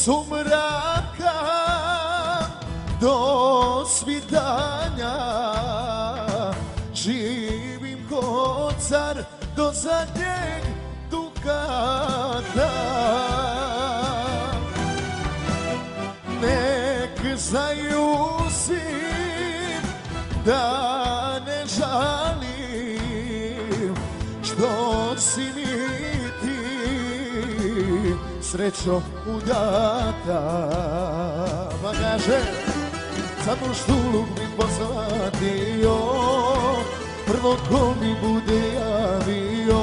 sumraka do svitanja, živim ko car do zadnjeg dukata. Nek znaju svi da ne žalim, što si mi ti srećo udata. Pa kaže, samo štuluk mi poslatio, prvo ko mi bude javio,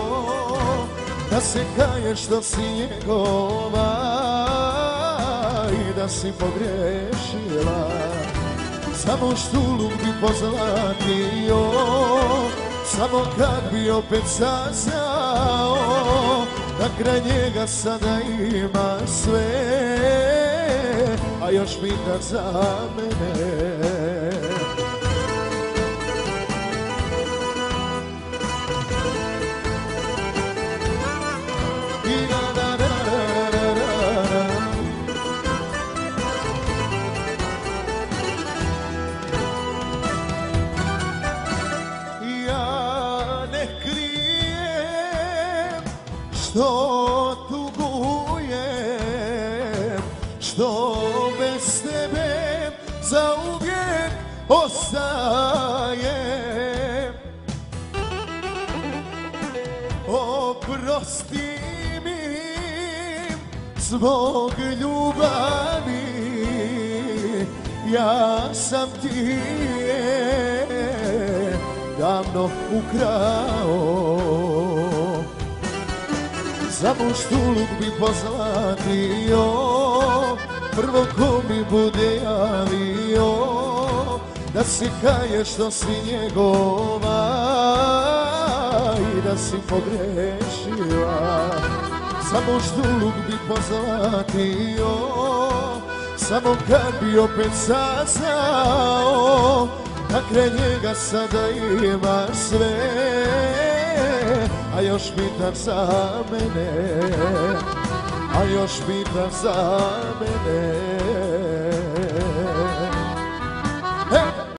da se kaje što si njegova i da si pogrešila. Samo štuluk bi pozlatio, samo kad bi opet saznao da kraj njega sada ima sve, a još pita za mene. Što tugujem, što bez tebe zauvijek ostajem. Oprosti mi zbog ljubavi, ja sam ti je davno ukrao. Samo štuluk bi pozlatio, prvo ko mi bude javio, da si kaje što si njegova i da si pogrešila. Samo štuluk bi pozlatio, samo kad bi opet saznao da kraj njega sada ima sve, a još pitam za mene, a još pitam za mene.